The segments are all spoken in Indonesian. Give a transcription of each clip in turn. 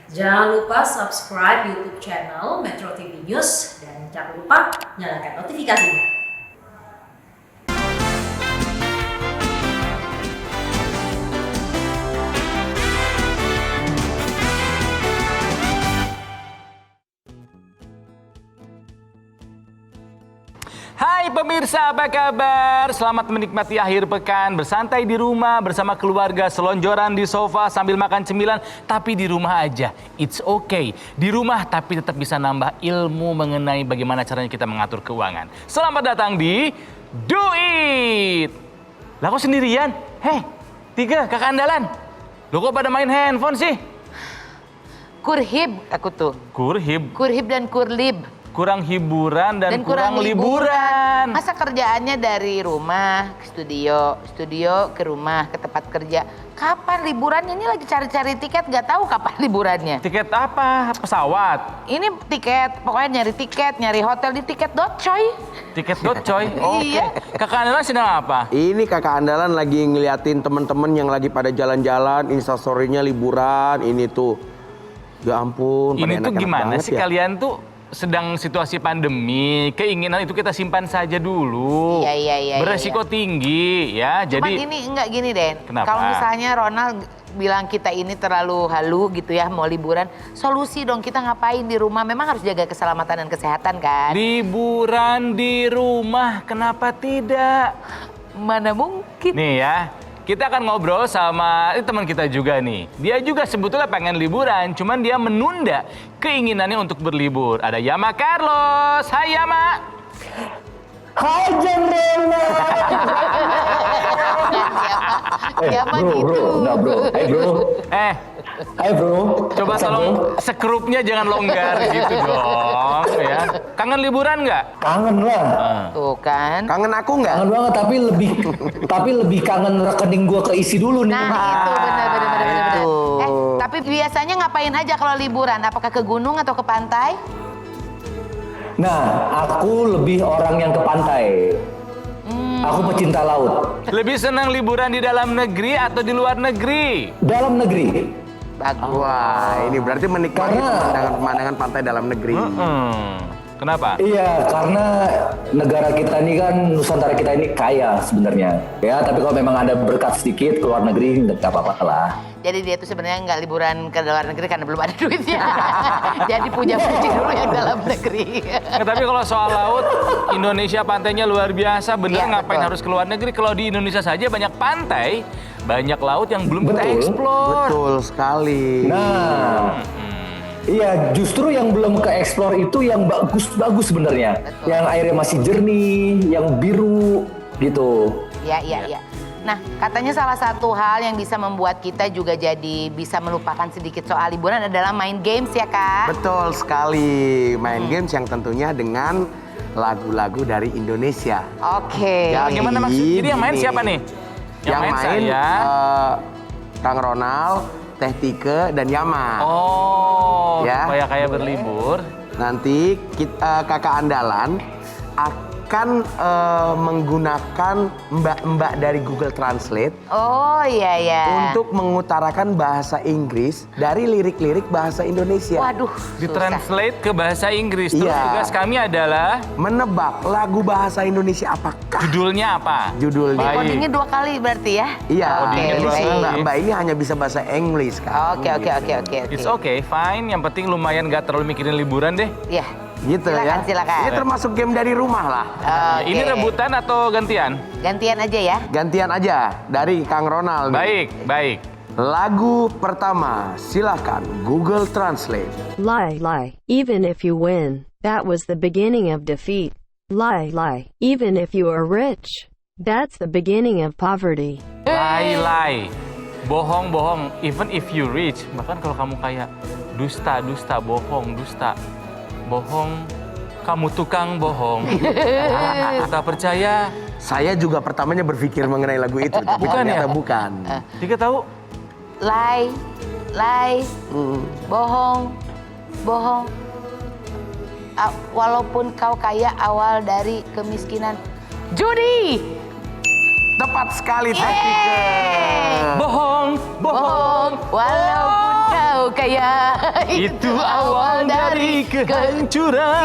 Jangan lupa subscribe YouTube channel Metro TV News dan jangan lupa nyalakan notifikasinya. Hai pemirsa, apa kabar? Selamat menikmati akhir pekan, bersantai di rumah bersama keluarga, selonjoran di sofa sambil makan cemilan, tapi di rumah aja. It's okay. Di rumah tapi tetap bisa nambah ilmu mengenai bagaimana caranya kita mengatur keuangan. Selamat datang di Do It! Lah kok sendirian? Hei, 3 kakak andalan. Lo kok pada main handphone sih? Kurhib aku tuh. Kurhib? Kurhib dan kurlib. Kurang hiburan dan kurang liburan. Masa kerjaannya dari rumah ke studio, studio ke rumah, ke tempat kerja. Kapan liburannya? Ini lagi cari-cari tiket, nggak tahu kapan liburannya. Tiket apa? Pesawat? Ini tiket, pokoknya nyari tiket, nyari hotel di tiket.coy. Tiket.coy? Iya. Kakak andalan sedang apa? Ini kakak andalan lagi ngeliatin teman-teman yang lagi pada jalan-jalan, instastory-nya liburan, ini tuh. Ya ampun, pada Ini tuh enak-enak gimana banget sih ya. kalian tuh sedang situasi pandemi, keinginan itu kita simpan saja dulu. Iya. Beresiko tinggi ya. Cuman Jadi ini enggak gini, Den. Kenapa? Kalau misalnya Ronald bilang kita ini terlalu halu gitu ya, mau liburan, solusi dong kita ngapain di rumah? Memang harus jaga keselamatan dan kesehatan kan? liburan di rumah, kenapa tidak? Mana mungkin? Nih ya. Kita akan ngobrol sama teman kita juga nih. Dia juga sebetulnya pengen liburan, cuman dia menunda keinginannya untuk berlibur. Ada Yama Carlos. Hai Yama. Hai Jendela. Siapa bro, gitu? enggak bro. Hai bro. Hai bro. Coba What's up, tolong bro? sekrupnya jangan longgar gitu dong ya. Kangen liburan nggak? Kangen lah. Tuh kan. Kangen aku nggak? Kangen banget tapi lebih kangen rekening gua keisi dulu nih. Nah itu benar. itu. Tapi biasanya ngapain aja kalau liburan? Apakah ke gunung atau ke pantai? Nah, aku lebih orang yang ke pantai. Aku pecinta laut. Lebih senang liburan di dalam negeri atau di luar negeri? Dalam negeri. Bagus. Wah, ini berarti menikmati Karena- pemandangan pantai dalam negeri. Kenapa? Iya, karena negara kita ini kan, Nusantara kita ini kaya sebenarnya. Ya, tapi kalau memang ada berkat sedikit ke luar negeri, nggak apa-apa lah. Jadi dia tuh sebenarnya nggak liburan ke luar negeri karena belum ada duitnya. Jadi puja-puji dulu yang dalam negeri. Nah, tapi kalau soal laut, Indonesia pantainya luar biasa. Bener Iya, ngapain betul. harus ke luar negeri? Kalau di Indonesia saja banyak pantai, banyak laut yang belum kita Betul. eksplor. Betul sekali. Nah, iya, justru yang belum ke eksplor itu yang bagus-bagus sebenarnya. Betul. Yang airnya masih jernih, yang biru gitu. Iya. Nah, katanya salah satu hal yang bisa membuat kita juga jadi bisa melupakan sedikit soal liburan adalah main games ya, Kak? Betul sekali. Main games yang tentunya dengan lagu-lagu dari Indonesia. Oke. Ya, gimana maksud? Jadi yang main gini. siapa nih? Yang main saya. Kang Ronald, Teh Tike, dan Yama. Oh, Ya. supaya kayak berlibur. Nanti kita, kakak andalan akan menggunakan mbak-mbak dari Google Translate Oh, iya. untuk mengutarakan bahasa Inggris dari lirik-lirik bahasa Indonesia. Waduh, Ditranslate ke bahasa Inggris. Terus Iya. tugas kami adalah Menebak lagu bahasa Indonesia apakah judulnya apa? judulnya? Baik. Codingnya 2 kali berarti ya? Iya, Codingnya jadi dua si kali. mbak ini hanya bisa bahasa Inggris kan. Oke. It's okay, fine. Yang penting lumayan gak terlalu mikirin liburan deh. Iya. Gitu ya. Silakan. Ini termasuk game dari rumah lah. Oke. Ini rebutan atau gantian? Gantian aja ya. Gantian aja dari Kang Ronald. nih. Baik. Lagu pertama, silakan Google Translate. Lie. Even if you win, that was the beginning of defeat. Lie. Even if you are rich, that's the beginning of poverty. Lie. Bohong. Even if you rich. Bahkan kalau kamu kayak dusta, bohong, dusta. Bohong, kamu tukang bohong. Tak percaya. Saya juga pertamanya berpikir mengenai lagu itu, tapi Bukan ya? ternyata bukan. Tiga tahu? Lie. Bohong. Walaupun kau kaya awal dari kemiskinan. Judi. Tepat sekali, Teh Tike. Bohong. Walaupun kau kaya. Itu awal dari kehancuran.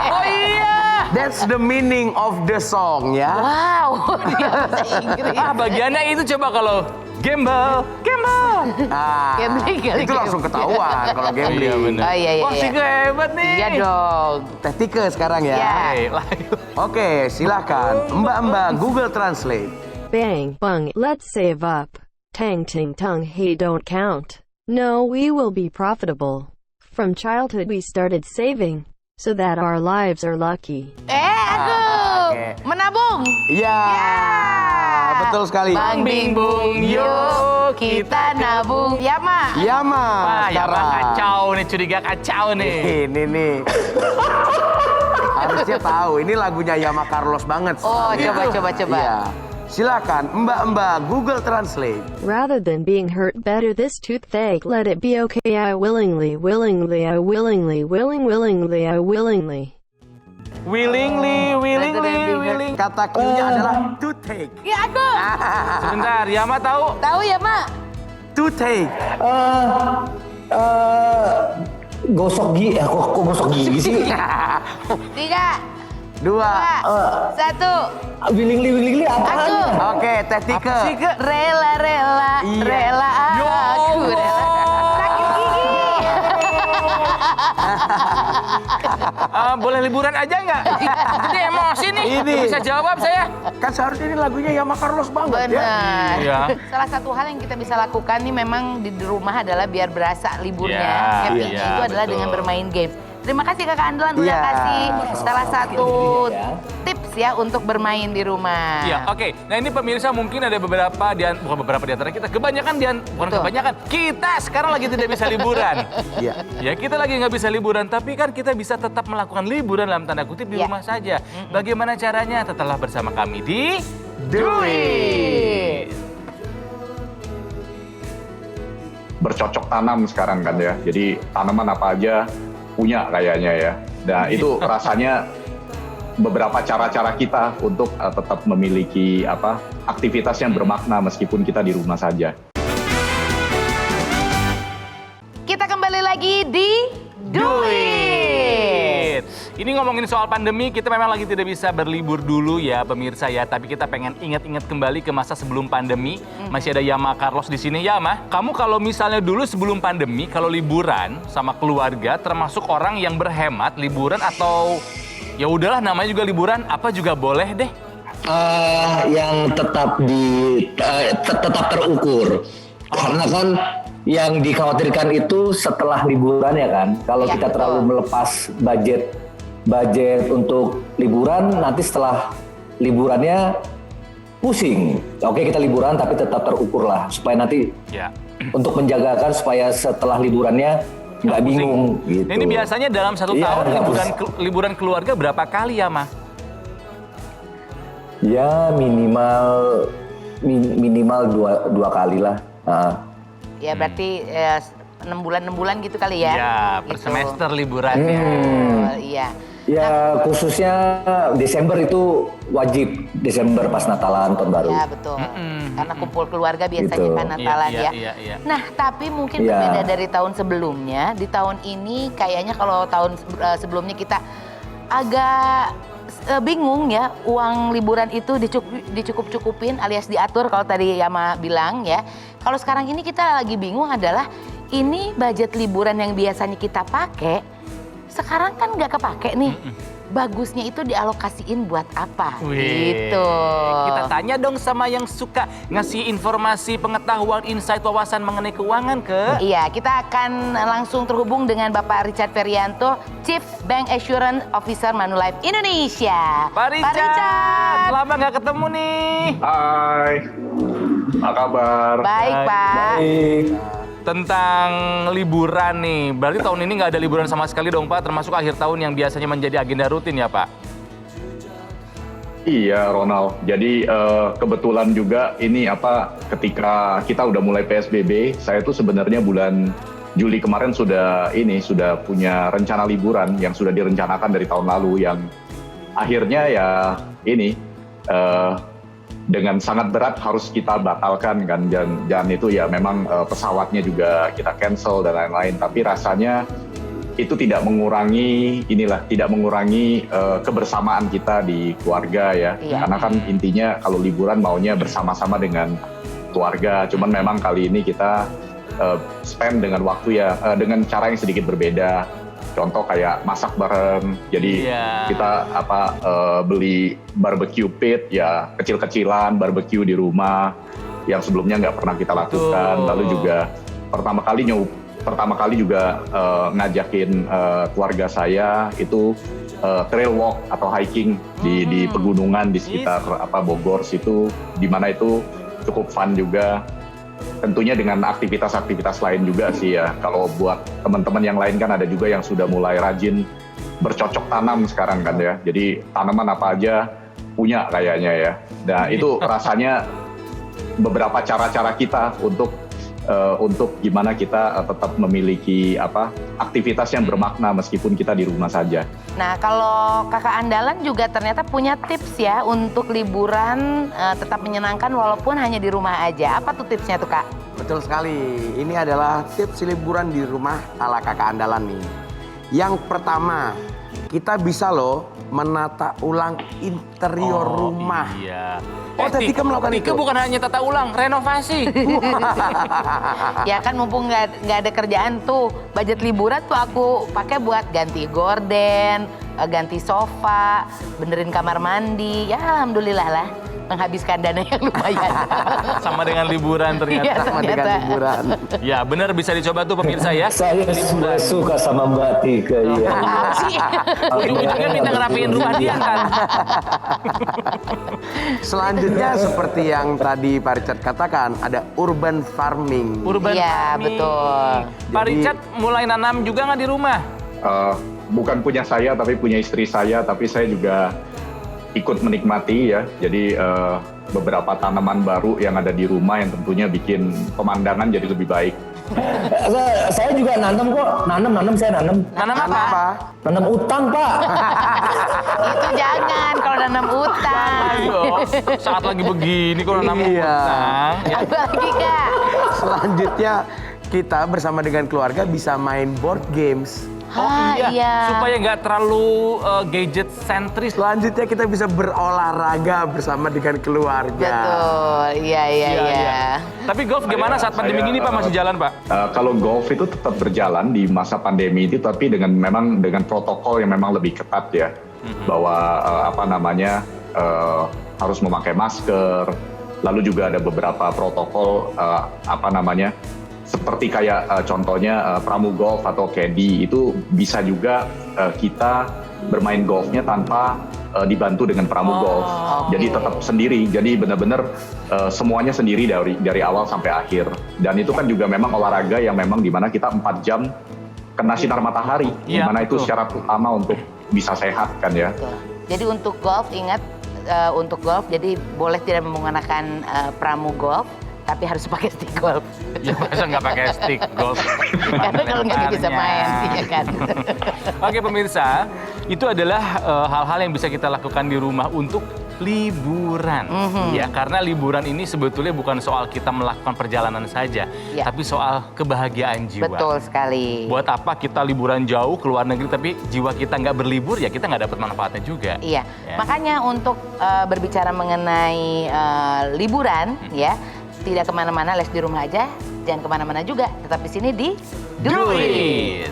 Oh iya. That's the meaning of the song ya. Wow, dia bahasa Inggris. Bagiannya itu coba kalau gembel. Ah, Gambling kali, itu langsung ketahuan kalau gambling. bener. Oh iya. Wah, Tika hebat nih. Iya dong. Teh Tika sekarang ya. Iya. Oke, lanjut. Oke, silakan. Mbak Google Translate. Bang, bung, let's save up. Tang, ting, tung, hey, don't count. No, we will be profitable. From childhood we started saving, so that our lives are lucky. Aku oke. menabung. Iya. Betul sekali. Bang bing bung, yuk kita nabung. Ya, Ma. Iya, Ma. Wah, ya Sekarang. Bang, kacau nih, curiga kacau nih. Ini nih. Harusnya tahu, ini lagunya Yama Carlos banget. Oh, soalnya. coba. Iya. Silakan, Mbak Google Translate. Rather than being hurt, better this toothache. Let it be okay. I willingly. Willingly. Kata Q-nya adalah to take. Ya, aku. Sebentar, Yama tahu? Tahu ya, Ma? To take. Gosok gigi, kok gosok gigi sih? 3, 2. 1. Willingly apaan? Aku. Oke, Teh Tika. Rela, Iya. rela Ya aku. Allah. Rela. Sakit gigi. Boleh liburan aja nggak? Ini emosi nih. Ini. Nggak bisa jawab saya. Kan seharusnya ini lagunya Yama Carlos banget ya. Benar. Iya. Salah satu hal yang kita bisa lakukan nih memang di rumah adalah biar berasa liburnya. Iya, Happy-nya iya, itu adalah betul. dengan bermain game. Terima kasih Kakak Andalan udah Iya. kasih salah satu tips ya untuk bermain di rumah. Iya, oke. Nah ini pemirsa mungkin ada bukan beberapa di antara kita, bukan Betul. kebanyakan. Kita sekarang lagi tidak bisa liburan. Iya. Ya kita lagi nggak bisa liburan, tapi kan kita bisa tetap melakukan liburan dalam tanda kutip di Iya. rumah saja. Bagaimana caranya? Tetaplah bersama kami di Do it. Bercocok tanam sekarang kan ya. Jadi tanaman apa aja punya kayaknya ya. Nah itu rasanya beberapa cara-cara kita untuk tetap memiliki aktivitas yang bermakna meskipun kita di rumah saja. Kita kembali lagi di Do It. Ini ngomongin soal pandemi, kita memang lagi tidak bisa berlibur dulu ya pemirsa ya. Tapi kita pengen ingat-ingat kembali ke masa sebelum pandemi. Masih ada Yama Carlos di sini. Yama, kamu kalau misalnya dulu sebelum pandemi, kalau liburan sama keluarga, termasuk orang yang berhemat liburan atau ya udahlah namanya juga liburan, apa juga boleh deh? Yang tetap terukur. Karena kan yang dikhawatirkan itu setelah liburan ya kan. Kalau Ya, kita betul. terlalu melepas budget untuk liburan, nanti setelah liburannya pusing. Oke, kita liburan tapi tetap terukur lah supaya nanti Ya. untuk menjagakan supaya setelah liburannya nggak bingung gitu. Nah, ini biasanya dalam satu Iya, tahun nggak liburan keluarga berapa kali ya, Ma? Ya minimal dua kali lah. Ya berarti 6 bulan gitu kali ya. Ya, per Gitu. semester liburannya. Oh, iya. Ya khususnya Desember itu wajib, Desember pas Natalan tahun baru. Ya betul. Karena kumpul keluarga biasanya Gitu. kan Natalan Iya, ya. iya, iya. Nah tapi mungkin Iya. berbeda dari tahun sebelumnya. Di tahun ini kayaknya kalau tahun sebelumnya kita agak bingung ya, uang liburan itu dicukup-cukupin alias diatur kalau tadi Yama bilang ya. Kalau sekarang ini kita lagi bingung adalah ini budget liburan yang biasanya kita pakai sekarang kan nggak kepake nih. Bagusnya itu dialokasiin buat apa? Wih, Gitu. Kita tanya dong sama yang suka ngasih informasi, pengetahuan, insight, wawasan mengenai keuangan ke... Iya, kita akan langsung terhubung dengan Bapak Richard Ferianto, Chief Bank Assurance Officer Manulife Indonesia. Pak Richard, lama nggak ketemu nih. Hai, apa kabar? Baik, Pak. Baik. Tentang liburan nih, berarti tahun ini nggak ada liburan sama sekali dong Pak, termasuk akhir tahun yang biasanya menjadi agenda rutin ya Pak? Iya Ronald, jadi kebetulan juga ini ketika kita udah mulai PSBB, saya tuh sebenarnya bulan Juli kemarin sudah punya rencana liburan yang sudah direncanakan dari tahun lalu yang akhirnya ya ini dengan sangat berat harus kita batalkan kan, dan itu ya memang pesawatnya juga kita cancel dan lain-lain, tapi rasanya itu tidak mengurangi kebersamaan kita di keluarga ya. Karena kan intinya kalau liburan maunya bersama-sama dengan keluarga, cuman memang kali ini kita spend dengan waktu ya dengan cara yang sedikit berbeda. Contoh kayak masak bareng, jadi kita beli barbecue pit ya, kecil-kecilan barbecue di rumah yang sebelumnya nggak pernah kita lakukan. Lalu juga pertama kali juga ngajakin keluarga saya itu trail walk atau hiking di pegunungan di sekitar Bogor situ, di mana itu cukup fun juga. Tentunya dengan aktivitas-aktivitas lain juga sih ya. Kalau buat teman-teman yang lain kan ada juga yang sudah mulai rajin bercocok tanam sekarang kan ya. Jadi tanaman apa aja punya kayaknya ya. Nah itu rasanya beberapa cara-cara kita untuk gimana kita tetap memiliki aktivitas yang bermakna meskipun kita di rumah saja. Nah, kalau kakak andalan juga ternyata punya tips ya untuk liburan tetap menyenangkan walaupun hanya di rumah aja. Apa tuh tipsnya tuh, Kak? Betul sekali. Ini adalah tips liburan di rumah ala kakak andalan nih. Yang pertama, kita bisa loh menata ulang interior rumah. Iya. Tika melakukan itu? Tika bukan hanya tata ulang, renovasi. Ya kan mumpung nggak ada kerjaan tuh, budget liburan tuh aku pakai buat ganti gorden, ganti sofa, benerin kamar mandi. Ya alhamdulillah lah, menghabiskan dana yang lumayan. Sama dengan liburan ternyata. Iya, Sama dengan ternyata. liburan. Ya benar, bisa dicoba tuh pemirsa ya. Saya suka sama Mbak Tika ya. Ujung-ujungnya minta ngerapiin rumah dia kan. Selanjutnya seperti yang tadi Pak Richard katakan, ada urban farming. Urban Iya, farming. betul. Pak Richard mulai nanam juga nggak di rumah? Bukan punya saya tapi punya istri saya, tapi saya juga ikut menikmati ya. Jadi beberapa tanaman baru yang ada di rumah yang tentunya bikin pemandangan jadi lebih baik. Saya juga nanam kok, saya nanam. Nanam apa? Nanam utang, Pak. Itu jangan kalau nanam utang. Ayo, saat lagi begini kalau nanam utang. Ya. Apa lagi, Kak? Selanjutnya kita bersama dengan keluarga bisa main board games. Iya. Supaya nggak terlalu gadget sentris. Selanjutnya kita bisa berolahraga bersama dengan keluarga. Betul, iya. Tapi golf gimana saat pandemi ini Pak, masih jalan Pak? Kalau golf itu tetap berjalan di masa pandemi itu, tapi dengan protokol yang memang lebih ketat ya. Bahwa harus memakai masker. Lalu juga ada beberapa protokol seperti kayak contohnya pramu golf atau caddy itu bisa juga kita bermain golfnya tanpa dibantu dengan pramu golf. Jadi tetap sendiri. Jadi benar-benar semuanya sendiri dari awal sampai akhir. Dan itu kan juga memang olahraga yang memang dimana kita 4 jam kena sinar matahari. Dimana itu secara utama untuk bisa sehat kan ya. Betul. Jadi untuk golf ingat untuk golf jadi boleh tidak menggunakan pramu golf. Tapi harus pakai stick golf. Ya masa nggak pakai stick golf? Karena kalau nggak bisa main, iya kan. Oke pemirsa, itu adalah hal-hal yang bisa kita lakukan di rumah untuk liburan. Ya, karena liburan ini sebetulnya bukan soal kita melakukan perjalanan saja, tapi soal kebahagiaan jiwa. Betul sekali. Buat apa kita liburan jauh ke luar negeri, tapi jiwa kita nggak berlibur, ya kita nggak dapat manfaatnya juga. Iya, Ya. makanya untuk berbicara mengenai liburan, ya tidak kemana-mana, les di rumah aja, jangan kemana-mana juga, tetap di sini di Do It.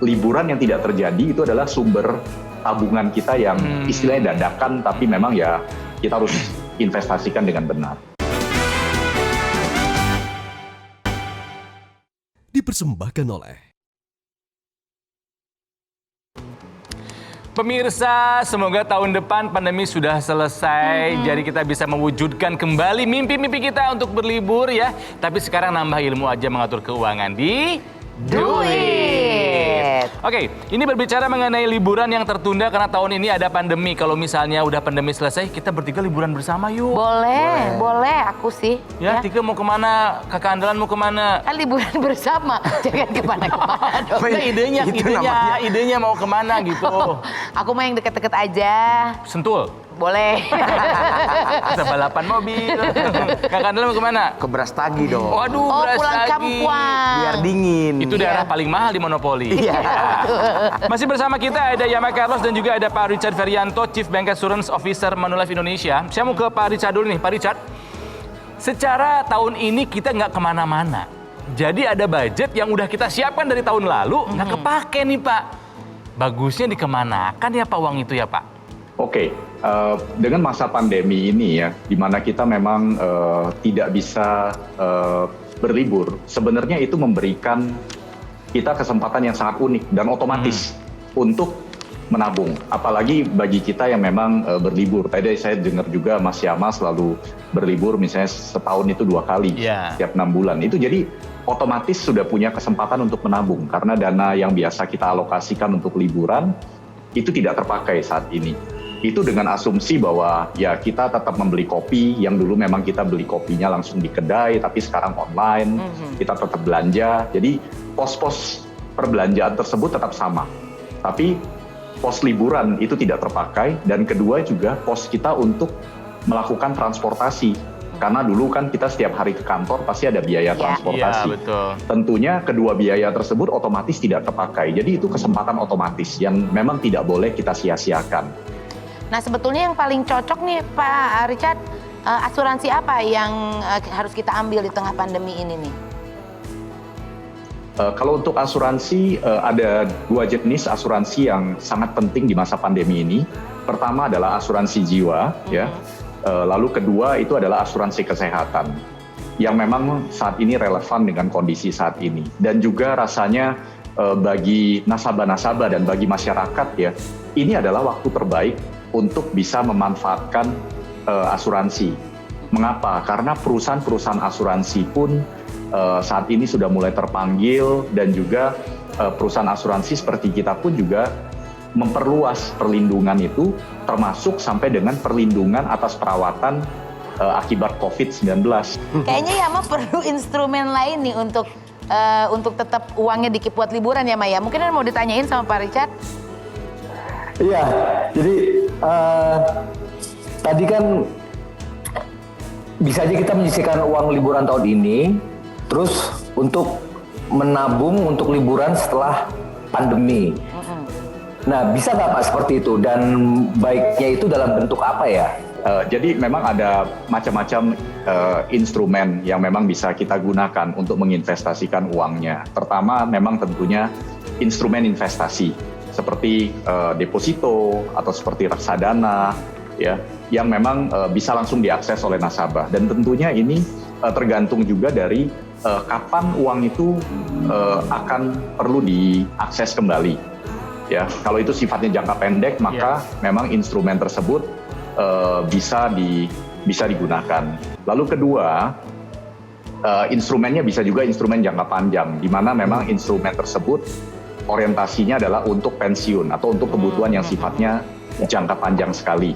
Liburan yang tidak terjadi itu adalah sumber tabungan kita yang istilahnya dadakan, tapi memang ya kita harus investasikan dengan benar. Dipersembahkan oleh Pemirsa, semoga tahun depan pandemi sudah selesai, jadi kita bisa mewujudkan kembali mimpi-mimpi kita untuk berlibur ya. Tapi sekarang nambah ilmu aja mengatur keuangan di Do It. Oke, ini berbicara mengenai liburan yang tertunda karena tahun ini ada pandemi. Kalau misalnya udah pandemi selesai, kita bertiga liburan bersama yuk. Boleh, aku sih. Ya, Tika mau kemana? Kakak andalan mau kemana? Kan liburan bersama, jangan kemana-kemana dong. Nah, idenya mau kemana gitu. Aku mau yang deket-deket aja. Sentul. Boleh. Bisa balapan mobil. Kakak Andela mau kemana? Ke Brastagi dong. Waduh, Oh, beras pulang lagi. kampung. Biar dingin. Itu daerah paling mahal di Monopoli. Iya. Masih bersama kita ada Yama Carlos dan juga ada Pak Richard Ferianto, Chief Bank Assurance Officer Manulife Indonesia. Saya mau ke Pak Richard dulu nih. Pak Richard, secara tahun ini kita nggak kemana-mana. Jadi ada budget yang udah kita siapkan dari tahun lalu, nggak kepake nih Pak. Bagusnya dikemanakan ya Pak uang itu ya Pak? Oke, dengan masa pandemi ini ya, di mana kita memang tidak bisa berlibur, sebenarnya itu memberikan kita kesempatan yang sangat unik dan otomatis untuk menabung. Apalagi bagi kita yang memang berlibur. Tadi saya dengar juga Mas Yama selalu berlibur misalnya setahun itu 2 kali, setiap 6 bulan. Itu jadi otomatis sudah punya kesempatan untuk menabung. Karena dana yang biasa kita alokasikan untuk liburan, itu tidak terpakai saat ini. Itu dengan asumsi bahwa ya kita tetap membeli kopi, yang dulu memang kita beli kopinya langsung di kedai, tapi sekarang online, kita tetap belanja. Jadi pos-pos perbelanjaan tersebut tetap sama. Tapi pos liburan itu tidak terpakai, dan kedua juga pos kita untuk melakukan transportasi. Karena dulu kan kita setiap hari ke kantor pasti ada biaya transportasi. Iya, betul. Tentunya kedua biaya tersebut otomatis tidak terpakai. Jadi itu kesempatan otomatis yang memang tidak boleh kita sia-siakan. Nah, sebetulnya yang paling cocok nih Pak Richard, asuransi apa yang harus kita ambil di tengah pandemi ini nih? Kalau untuk asuransi, ada 2 jenis asuransi yang sangat penting di masa pandemi ini. Pertama adalah asuransi jiwa, ya. Lalu kedua itu adalah asuransi kesehatan, yang memang saat ini relevan dengan kondisi saat ini. Dan juga rasanya bagi nasabah-nasabah dan bagi masyarakat ya, ini adalah waktu terbaik untuk bisa memanfaatkan asuransi. Mengapa? Karena perusahaan-perusahaan asuransi pun saat ini sudah mulai terpanggil, dan juga perusahaan asuransi seperti kita pun juga memperluas perlindungan itu, termasuk sampai dengan perlindungan atas perawatan akibat COVID-19. Kayaknya Yama perlu instrumen lain nih untuk tetap uangnya dikip buat liburan ya Maya. Mungkin mau ditanyain sama Pak Richard? Iya, jadi tadi kan bisa aja kita menyisihkan uang liburan tahun ini, terus untuk menabung untuk liburan setelah pandemi. Nah, bisa nggak Pak seperti itu? Dan baiknya itu dalam bentuk apa ya? Jadi memang ada macam-macam instrumen yang memang bisa kita gunakan untuk menginvestasikan uangnya. Pertama, memang tentunya instrumen investasi seperti deposito atau seperti reksadana, ya, yang memang bisa langsung diakses oleh nasabah. Dan tentunya ini tergantung juga dari kapan uang itu akan perlu diakses kembali. Ya, kalau itu sifatnya jangka pendek, maka memang instrumen tersebut bisa digunakan. Lalu kedua, instrumennya bisa juga instrumen jangka panjang, di mana memang instrumen tersebut orientasinya adalah untuk pensiun atau untuk kebutuhan yang sifatnya jangka panjang sekali.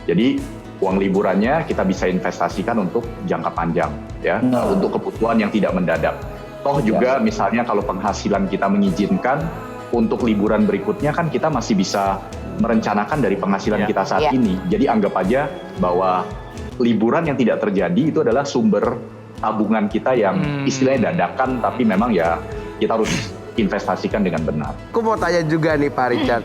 Jadi uang liburannya kita bisa investasikan untuk jangka panjang, ya, untuk kebutuhan yang tidak mendadak. Toh juga misalnya kalau penghasilan kita mengizinkan, untuk liburan berikutnya kan kita masih bisa merencanakan dari penghasilan kita saat ini. Jadi anggap aja bahwa liburan yang tidak terjadi itu adalah sumber tabungan kita yang istilahnya dadakan, tapi memang ya kita harus investasikan dengan benar. Aku mau tanya juga nih Pak Richard,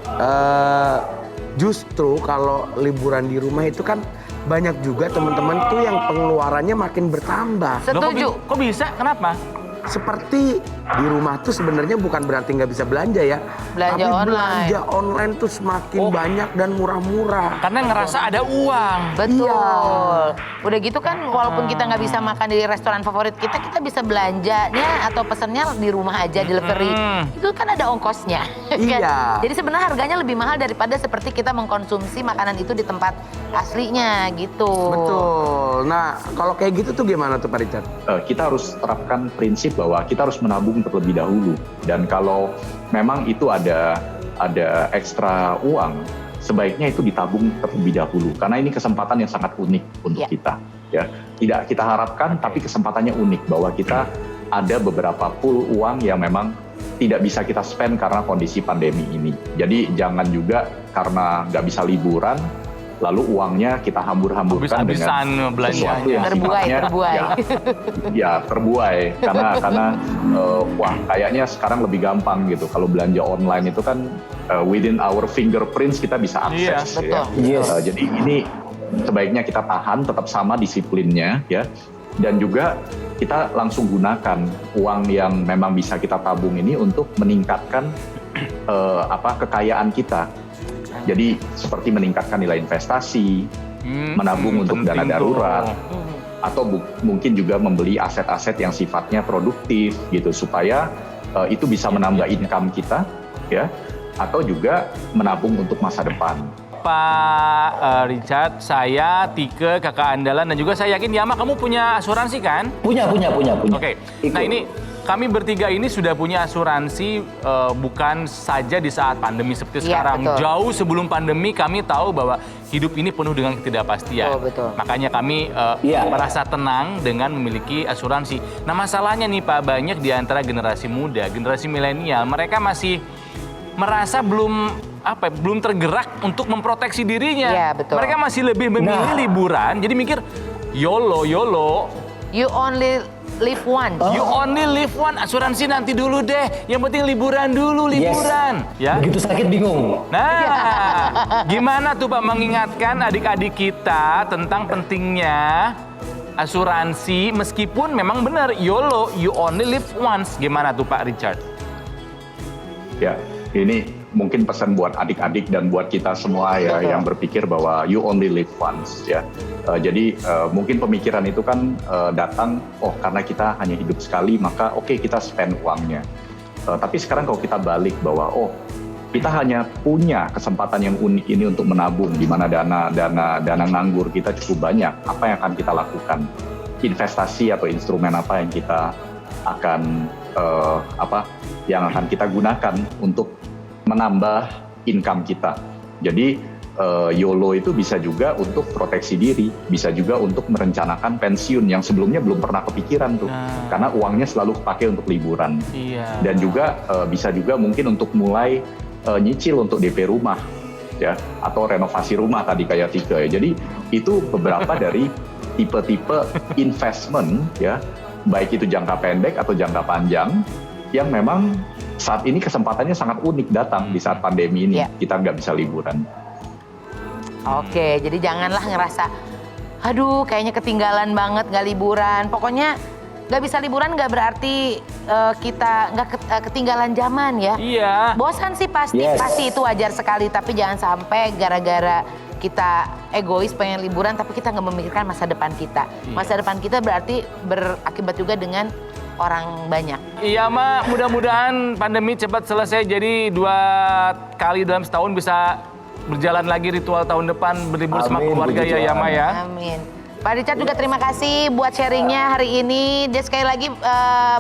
justru kalau liburan di rumah itu kan banyak juga teman-teman tuh yang pengeluarannya makin bertambah. Setuju. Kok bisa? Kenapa? Seperti di rumah tuh sebenarnya bukan berarti nggak bisa belanja ya, Belanja tapi online. belanja online tuh semakin banyak dan murah-murah. Karena ngerasa ada uang. Betul. Udah gitu kan, walaupun kita nggak bisa makan di restoran favorit kita bisa belanjanya atau pesennya di rumah aja, delivery. Itu kan ada ongkosnya. Iya. Jadi sebenarnya harganya lebih mahal daripada seperti kita mengkonsumsi makanan itu di tempat aslinya gitu. Betul. Nah, kalau kayak gitu tuh gimana tuh Pak Richard? Kita harus terapkan prinsip bahwa kita harus menabung terlebih dahulu, dan kalau memang itu ada ekstra uang, sebaiknya itu ditabung terlebih dahulu, karena ini kesempatan yang sangat unik untuk kita, ya. Tidak kita harapkan, tapi kesempatannya unik bahwa kita ada beberapa pool uang yang memang tidak bisa kita spend karena kondisi pandemi ini. Jadi jangan juga karena nggak bisa liburan lalu uangnya kita hambur-hamburkan Habis-habisan dengan belanjanya. sesuatu yang sifatnya Terbuai. ya terbuai karena wah kayaknya sekarang lebih gampang gitu kalau belanja online itu kan within our fingerprints kita bisa akses Iya, ya. betul. Jadi ini sebaiknya kita tahan tetap sama disiplinnya ya, dan juga kita langsung gunakan uang yang memang bisa kita tabung ini untuk meningkatkan kekayaan kita. Jadi seperti meningkatkan nilai investasi, menabung untuk dana penting darurat, tuh. atau mungkin juga membeli aset-aset yang sifatnya produktif gitu supaya itu bisa menambah income kita ya, atau juga menabung untuk masa depan. Pak Richard, saya, Tike, kakak andalan, dan juga saya yakin Yama kamu punya asuransi kan? Punya. Oke, Ikut. nah ini kami bertiga ini sudah punya asuransi bukan saja di saat pandemi seperti Iya, sekarang. betul. Jauh sebelum pandemi kami tahu bahwa hidup ini penuh dengan ketidakpastian. Betul. Makanya kami Iya. merasa tenang dengan memiliki asuransi. Nah masalahnya nih Pak, banyak di antara generasi muda, generasi milenial, mereka masih merasa belum tergerak untuk memproteksi dirinya. Iya, betul. Mereka masih lebih memilih Nah. liburan, jadi mikir YOLO. You only live once. You only live one, asuransi nanti dulu deh. Yang penting liburan dulu, liburan. Ya. Begitu sakit bingung. Nah, gimana tuh Pak mengingatkan adik-adik kita tentang pentingnya asuransi meskipun memang benar YOLO, you only live once. Gimana tuh Pak Richard? Ya, ini mungkin pesan buat adik-adik dan buat kita semua ya yang berpikir bahwa you only live once ya. Jadi mungkin pemikiran itu kan datang karena kita hanya hidup sekali maka oke, kita spend uangnya. Tapi sekarang kalau kita balik bahwa kita hanya punya kesempatan yang unik ini untuk menabung di mana dana nganggur kita cukup banyak. Apa yang akan kita lakukan? Investasi atau instrumen apa yang kita akan yang akan kita gunakan untuk menambah income kita. Jadi YOLO itu bisa juga untuk proteksi diri, bisa juga untuk merencanakan pensiun yang sebelumnya belum pernah kepikiran tuh, karena uangnya selalu pakai untuk liburan. Iya. Dan juga bisa juga mungkin untuk mulai nyicil untuk DP rumah, ya, atau renovasi rumah tadi kayak Tika ya. Jadi itu beberapa dari tipe-tipe investment ya, baik itu jangka pendek atau jangka panjang, yang memang saat ini kesempatannya sangat unik datang di saat pandemi ini. Yeah. Kita nggak bisa liburan. Oke, jadi janganlah ngerasa, aduh kayaknya ketinggalan banget nggak liburan. Pokoknya nggak bisa liburan nggak berarti kita nggak ketinggalan zaman ya. Iya. Bosan sih pasti, Yes. pasti itu wajar sekali. Tapi jangan sampai gara-gara kita egois pengen liburan tapi kita nggak memikirkan masa depan kita. Masa depan kita berarti berakibat juga dengan orang banyak. Iya Ma, mudah-mudahan pandemi cepat selesai jadi 2 kali dalam setahun bisa berjalan lagi ritual tahun depan berlibur sama Amin, keluarga puji ya Tuhan. Ma ya. Amin. Pak Richard juga terima kasih buat sharingnya hari ini. Dan sekali lagi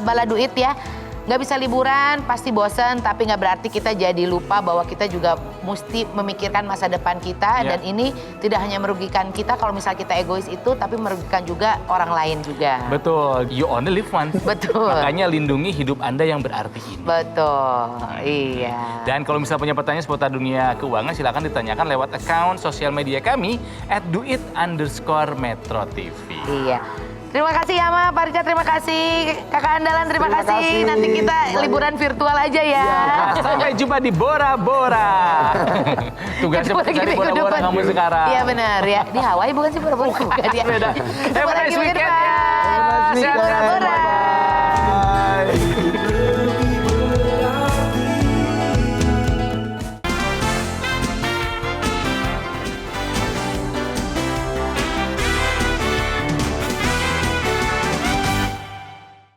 bala duit ya. Nggak bisa liburan, pasti bosen, tapi nggak berarti kita jadi lupa bahwa kita juga mesti memikirkan masa depan kita. Ya. Dan ini tidak hanya merugikan kita kalau misal kita egois itu, tapi merugikan juga orang lain juga. Betul, you only live once. Betul. Makanya lindungi hidup Anda yang berarti ini. Betul, iya. Dan kalau misalnya punya pertanyaan seputar dunia keuangan, silakan ditanyakan lewat account sosial media kami @duit_metro_tv. Iya. Terima kasih Yama, Pak Richard terima kasih, Kakak Andalan terima kasih. Nanti kita liburan virtual aja ya. Sampai jumpa di Bora Bora. Tugasnya Ketemu lagi cari minggu Bora Bora depan. kamu sekarang. Iya benar ya. Di Hawaii bukan sih Bora Bora? Bukan ya. Beda. Ketemu Have a lagi nice minggu weekend depan. ya. Bora Bora.